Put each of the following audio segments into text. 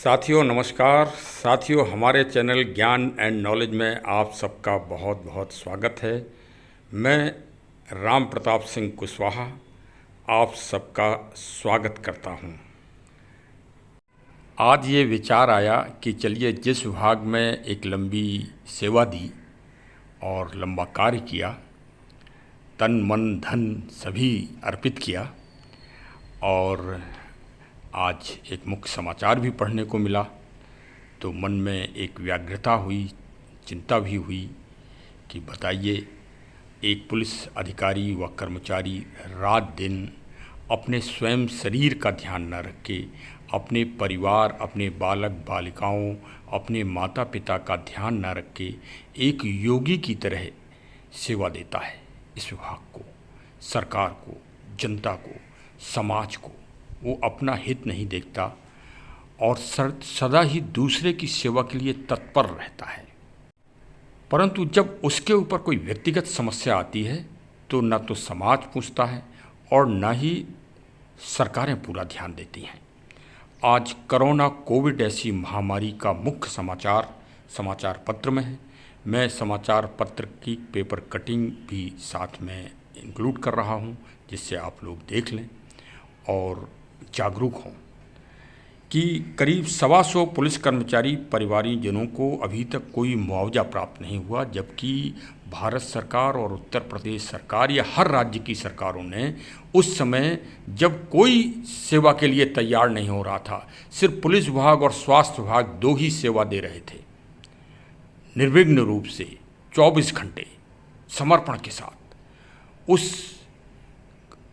साथियों नमस्कार। साथियों, हमारे चैनल ज्ञान एंड नॉलेज में आप सबका बहुत बहुत स्वागत है। मैं राम प्रताप सिंह कुशवाहा आप सबका स्वागत करता हूं। आज ये विचार आया कि चलिए, जिस विभाग में एक लंबी सेवा दी और लंबा कार्य किया, तन मन धन सभी अर्पित किया, और आज एक मुख्य समाचार भी पढ़ने को मिला, तो मन में एक व्याग्रता हुई, चिंता भी हुई कि बताइए, एक पुलिस अधिकारी व कर्मचारी रात दिन अपने स्वयं शरीर का ध्यान न रख के अपने परिवार, अपने बालक बालिकाओं, अपने माता पिता का ध्यान न रख के एक योगी की तरह सेवा देता है इस विभाग को, सरकार को, जनता को, समाज को। वो अपना हित नहीं देखता और सदा ही दूसरे की सेवा के लिए तत्पर रहता है। परंतु जब उसके ऊपर कोई व्यक्तिगत समस्या आती है तो न तो समाज पूछता है और न ही सरकारें पूरा ध्यान देती हैं। आज कोरोना कोविड ऐसी महामारी का मुख्य समाचार पत्र में है। मैं समाचार पत्र की पेपर कटिंग भी साथ में इंक्लूड कर रहा हूं, जिससे आप लोग देख लें और जागरूक हों कि करीब 125 पुलिस कर्मचारी परिवारीजनों को अभी तक कोई मुआवजा प्राप्त नहीं हुआ, जबकि भारत सरकार और उत्तर प्रदेश सरकार या हर राज्य की सरकारों ने उस समय, जब कोई सेवा के लिए तैयार नहीं हो रहा था, सिर्फ पुलिस विभाग और स्वास्थ्य विभाग दो ही सेवा दे रहे थे, निर्विघ्न रूप से 24 घंटे समर्पण के साथ। उस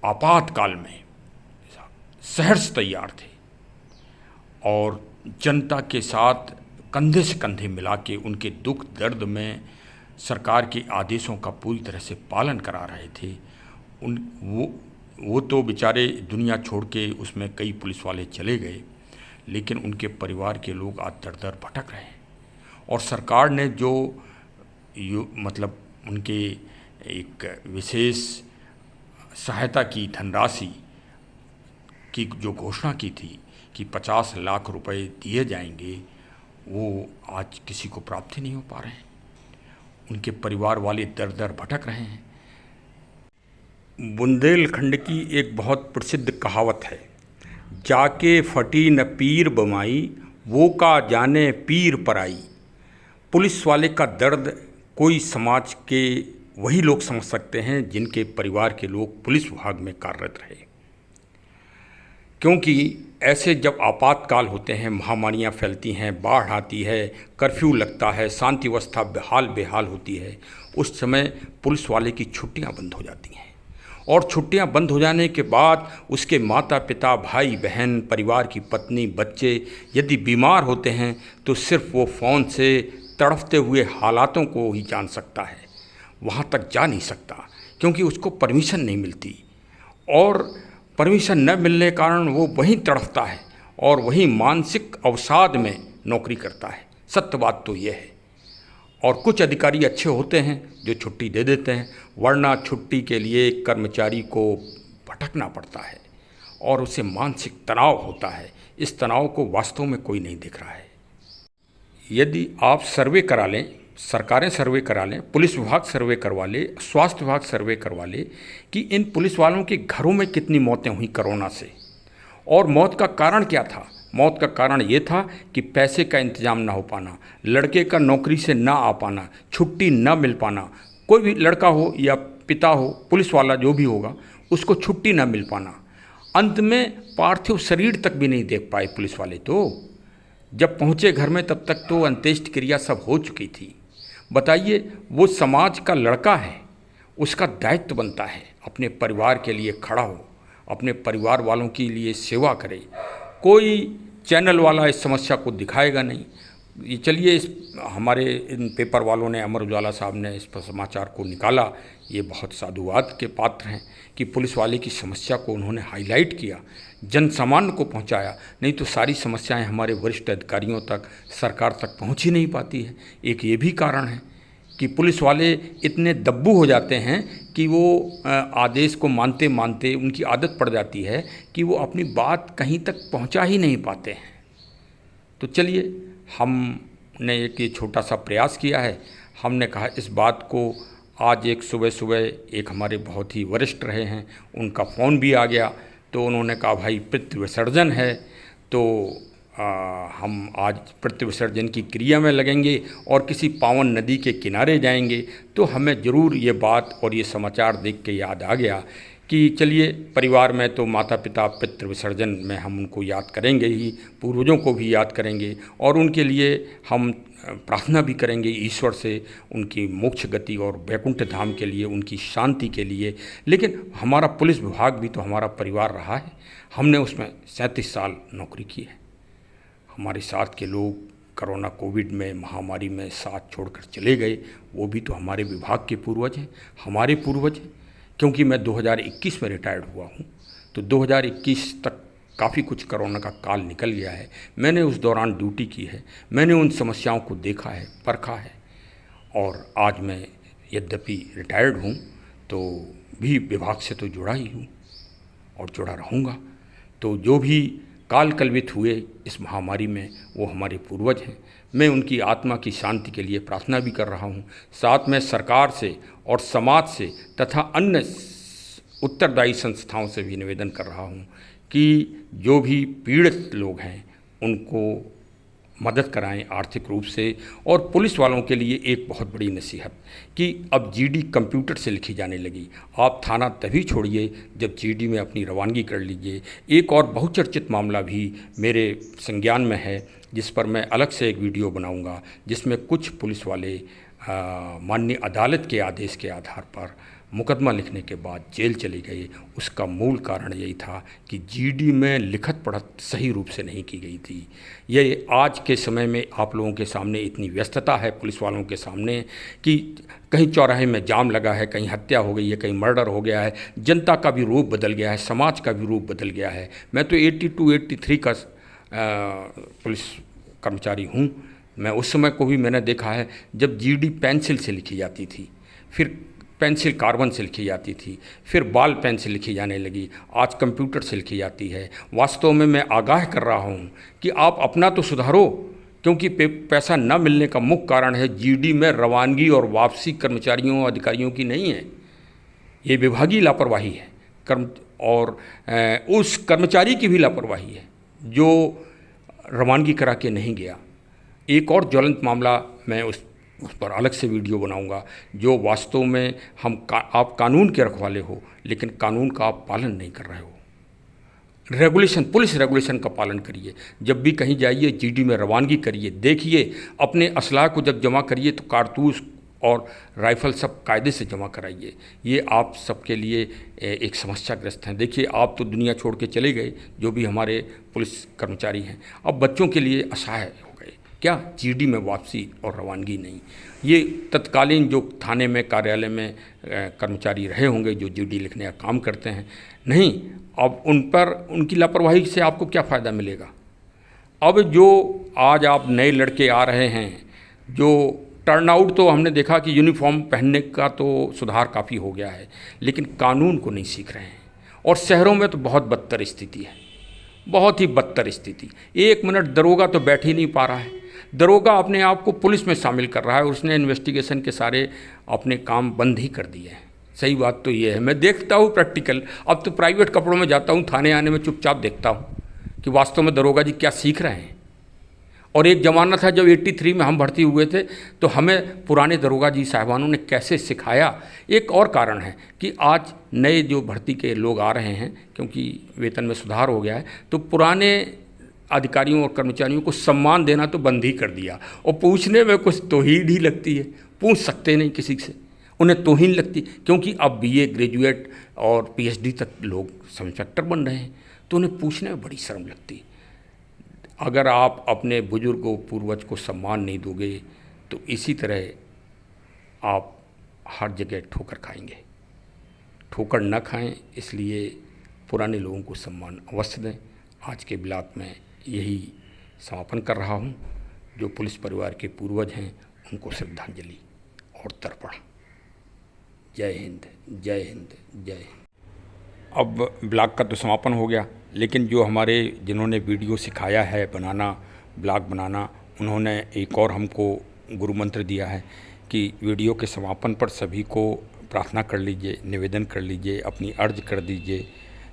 आपातकाल में सहर्ष तैयार थे और जनता के साथ कंधे से कंधे मिला के उनके दुख दर्द में सरकार के आदेशों का पूरी तरह से पालन करा रहे थे। वो तो बेचारे दुनिया छोड़ के उसमें कई पुलिस वाले चले गए, लेकिन उनके परिवार के लोग आज दर दर भटक रहे हैं। और सरकार ने जो मतलब उनके एक विशेष सहायता की धनराशि की जो घोषणा की थी कि 50 लाख रुपए दिए जाएंगे, वो आज किसी को प्राप्त ही नहीं हो पा रहे हैं। उनके परिवार वाले दर दर भटक रहे हैं। बुंदेलखंड की एक बहुत प्रसिद्ध कहावत है, जाके फटी न पीर बमाई, वो का जाने पीर पराई। पुलिस वाले का दर्द कोई समाज के वही लोग समझ सकते हैं जिनके परिवार के लोग पुलिस विभाग में कार्यरत रहे, क्योंकि ऐसे जब आपातकाल होते हैं, महामारियाँ फैलती हैं, बाढ़ आती है, कर्फ्यू लगता है, शांति व्यवस्था बेहाल होती है, उस समय पुलिस वाले की छुट्टियां बंद हो जाती हैं। और छुट्टियां बंद हो जाने के बाद उसके माता पिता, भाई बहन, परिवार की पत्नी, बच्चे यदि बीमार होते हैं तो सिर्फ वो फ़ोन से तड़फते हुए हालातों को ही जान सकता है, वहाँ तक जा नहीं सकता, क्योंकि उसको परमिशन नहीं मिलती। और परमिशन न मिलने के कारण वो वहीं तड़फता है और वहीं मानसिक अवसाद में नौकरी करता है। सत्य बात तो ये है। और कुछ अधिकारी अच्छे होते हैं जो छुट्टी दे देते हैं, वरना छुट्टी के लिए कर्मचारी को भटकना पड़ता है और उसे मानसिक तनाव होता है। इस तनाव को वास्तव में कोई नहीं देख रहा है। यदि आप सर्वे करा लें, सरकारें सर्वे करा लें, पुलिस विभाग सर्वे करवा ले, स्वास्थ्य विभाग सर्वे करवा ले कि इन पुलिस वालों के घरों में कितनी मौतें हुई कोरोना से, और मौत का कारण क्या था। मौत का कारण ये था कि पैसे का इंतजाम ना हो पाना, लड़के का नौकरी से ना आ पाना, छुट्टी ना मिल पाना। कोई भी लड़का हो या पिता हो, पुलिस वाला जो भी होगा, उसको छुट्टी ना मिल पाना। अंत में पार्थिव शरीर तक भी नहीं देख पाए पुलिस वाले। तो जब पहुँचे घर में तब तक तो अंत्येष्टि क्रिया सब हो चुकी थी। बताइए, वो समाज का लड़का है, उसका दायित्व बनता है अपने परिवार के लिए खड़ा हो, अपने परिवार वालों के लिए सेवा करे। कोई चैनल वाला इस समस्या को दिखाएगा नहीं। ये चलिए, इस हमारे इन पेपर वालों ने, अमर उजाला साहब ने इस पर समाचार को निकाला, ये बहुत साधुवाद के पात्र हैं कि पुलिस वाले की समस्या को उन्होंने हाईलाइट किया, जन सामान्य को पहुंचाया। नहीं तो सारी समस्याएं हमारे वरिष्ठ अधिकारियों तक, सरकार तक पहुंच ही नहीं पाती है। एक ये भी कारण है कि पुलिस वाले इतने दब्बू हो जाते हैं कि वो आदेश को मानते मानते उनकी आदत पड़ जाती है कि वो अपनी बात कहीं तक पहुंचा ही नहीं पाते हैं। तो तो चलिए हमने एक ये छोटा सा प्रयास किया है। हमने कहा इस बात को आज एक सुबह सुबह एक हमारे बहुत ही वरिष्ठ रहे हैं, उनका फ़ोन भी आ गया, तो उन्होंने कहा भाई पितृ विसर्जन है, तो हम आज पितृ विसर्जन की क्रिया में लगेंगे और किसी पावन नदी के किनारे जाएंगे। तो हमें ज़रूर ये बात और ये समाचार देख के याद आ गया कि चलिए परिवार में तो माता पिता पितृ विसर्जन में हम उनको याद करेंगे ही, पूर्वजों को भी याद करेंगे और उनके लिए हम प्रार्थना भी करेंगे ईश्वर से उनकी मोक्ष गति और वैकुंठ धाम के लिए, उनकी शांति के लिए। लेकिन हमारा पुलिस विभाग भी तो हमारा परिवार रहा है, हमने उसमें 37 साल नौकरी की है। हमारे साथ के लोग कोरोना कोविड में महामारी में साथ छोड़कर चले गए, वो भी तो हमारे विभाग के पूर्वज हैं, हमारे पूर्वज हैं। क्योंकि मैं 2021 में रिटायर्ड हुआ हूँ, तो 2021 तक काफ़ी कुछ कोरोना का काल निकल गया है। मैंने उस दौरान ड्यूटी की है, मैंने उन समस्याओं को देखा है, परखा है, और आज मैं यद्यपि रिटायर्ड हूँ तो भी विभाग से तो जुड़ा ही हूँ और जुड़ा रहूँगा। तो जो भी काल कलवित हुए इस महामारी में वो हमारे पूर्वज हैं। मैं उनकी आत्मा की शांति के लिए प्रार्थना भी कर रहा हूँ। साथ में सरकार से और समाज से तथा अन्य उत्तरदायी संस्थाओं से भी निवेदन कर रहा हूँ कि जो भी पीड़ित लोग हैं उनको मदद कराएं आर्थिक रूप से। और पुलिस वालों के लिए एक बहुत बड़ी नसीहत कि अब जीडी कंप्यूटर से लिखी जाने लगी। आप थाना तभी छोड़िए जब जीडी में अपनी रवानगी कर लीजिए। एक और बहुचर्चित मामला भी मेरे संज्ञान में है, जिस पर मैं अलग से एक वीडियो बनाऊंगा, जिसमें कुछ पुलिस वाले माननीय अदालत के आदेश के आधार पर मुकदमा लिखने के बाद जेल चले गए। उसका मूल कारण यही था कि जीडी में लिखत पढ़त सही रूप से नहीं की गई थी। ये आज के समय में आप लोगों के सामने इतनी व्यस्तता है पुलिस वालों के सामने कि कहीं चौराहे में जाम लगा है, कहीं हत्या हो गई है, कहीं मर्डर हो गया है, जनता का भी रूप बदल गया है, समाज का भी रूप बदल गया है। मैं तो 82-83 का पुलिस कर्मचारी हूँ। मैं उस समय को भी मैंने देखा है जब जीडी पेंसिल से लिखी जाती थी, फिर पेंसिल कार्बन से लिखी जाती थी, फिर बॉल पेन से लिखी जाने लगी, आज कंप्यूटर से लिखी जाती है। वास्तव में मैं आगाह कर रहा हूँ कि आप अपना तो सुधारो, क्योंकि पैसा न मिलने का मुख्य कारण है जीडी में रवानगी और वापसी कर्मचारियों और अधिकारियों की नहीं है, ये विभागीय लापरवाही है। और उस कर्मचारी की भी लापरवाही है जो रवानगी करा के नहीं गया। एक और ज्वलंत मामला मैं उस पर अलग से वीडियो बनाऊंगा, जो वास्तव में आप कानून के रखवाले हो लेकिन कानून का आप पालन नहीं कर रहे हो। रेगुलेशन, पुलिस रेगुलेशन का पालन करिए। जब भी कहीं जाइए जीडी में रवानगी करिए, देखिए अपने असलाह को जब जमा करिए तो कारतूस और राइफ़ल सब कायदे से जमा कराइए। ये आप सबके लिए एक समस्याग्रस्त हैं। देखिए आप तो दुनिया छोड़ के चले गए, जो भी हमारे पुलिस कर्मचारी हैं, अब बच्चों के लिए असहाय हो गए। क्या जीडी में वापसी और रवानगी नहीं। ये तत्कालीन जो थाने में कार्यालय में कर्मचारी रहे होंगे जो जीडी लिखने का काम करते हैं, नहीं, अब उन पर उनकी लापरवाही से आपको क्या फ़ायदा मिलेगा। अब जो आज आप नए लड़के आ रहे हैं, जो टर्नआउट तो हमने देखा कि यूनिफॉर्म पहनने का तो सुधार काफ़ी हो गया है, लेकिन कानून को नहीं सीख रहे हैं। और शहरों में तो बहुत बदतर स्थिति है, बहुत ही बदतर स्थिति। 1 मिनट दरोगा तो बैठ ही नहीं पा रहा है। दरोगा अपने आप को पुलिस में शामिल कर रहा है, उसने इन्वेस्टिगेशन के सारे अपने काम बंद ही कर दिए हैं। सही बात तो ये है, मैं देखता हूँ प्रैक्टिकल। अब तो प्राइवेट कपड़ों में जाता हूँ, थाने आने में चुपचाप देखता हूँ कि वास्तव में दरोगा जी क्या सीख रहे हैं। और एक ज़माना था जब 83 में हम भर्ती हुए थे तो हमें पुराने दरोगा जी साहिबानों ने कैसे सिखाया। एक और कारण है कि आज नए जो भर्ती के लोग आ रहे हैं, क्योंकि वेतन में सुधार हो गया है, तो पुराने अधिकारियों और कर्मचारियों को सम्मान देना तो बंद ही कर दिया। और पूछने में कुछ तौहीन ही लगती है, पूछ सकते नहीं किसी से, उन्हें तौहीन लगती, क्योंकि अब BA ग्रेजुएट और PhD तक लोग सब इंस्पेक्टर बन रहे हैं, तो उन्हें पूछने में बड़ी शर्म लगती। अगर आप अपने बुजुर्गों पूर्वज को सम्मान नहीं दोगे तो इसी तरह आप हर जगह ठोकर खाएंगे। ठोकर न खाएं, इसलिए पुराने लोगों को सम्मान अवश्य दें। आज के ब्लॉग में यही समापन कर रहा हूं। जो पुलिस परिवार के पूर्वज हैं उनको श्रद्धांजलि और तर्पण। जय हिंद, जय हिंद, जय हिंद। अब ब्लॉग का तो समापन हो गया, लेकिन जो हमारे जिन्होंने वीडियो सिखाया है बनाना, ब्लॉग बनाना। उन्होंने एक और हमको गुरु मंत्र दिया है कि वीडियो के समापन पर सभी को प्रार्थना कर लीजिए, निवेदन कर लीजिए, अपनी अर्ज कर दीजिए,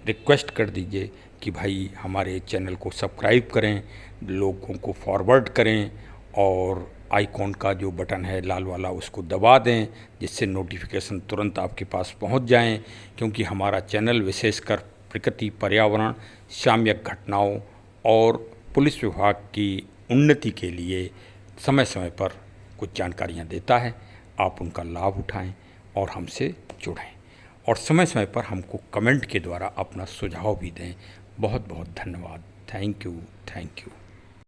रिक्वेस्ट कर दीजिए कि भाई हमारे चैनल को सब्सक्राइब करें, लोगों को फॉरवर्ड करें और आइकॉन का जो बटन है लाल वाला उसको दबा दें, जिससे नोटिफिकेशन तुरंत आपके पास पहुंच जाएं, क्योंकि हमारा चैनल विशेषकर प्रकृति, पर्यावरण, सामयिक घटनाओं और पुलिस विभाग की उन्नति के लिए समय समय पर कुछ जानकारियां देता है। आप उनका लाभ उठाएं और हमसे जुड़ें और समय समय पर हमको कमेंट के द्वारा अपना सुझाव भी दें। बहुत बहुत धन्यवाद। Thank you.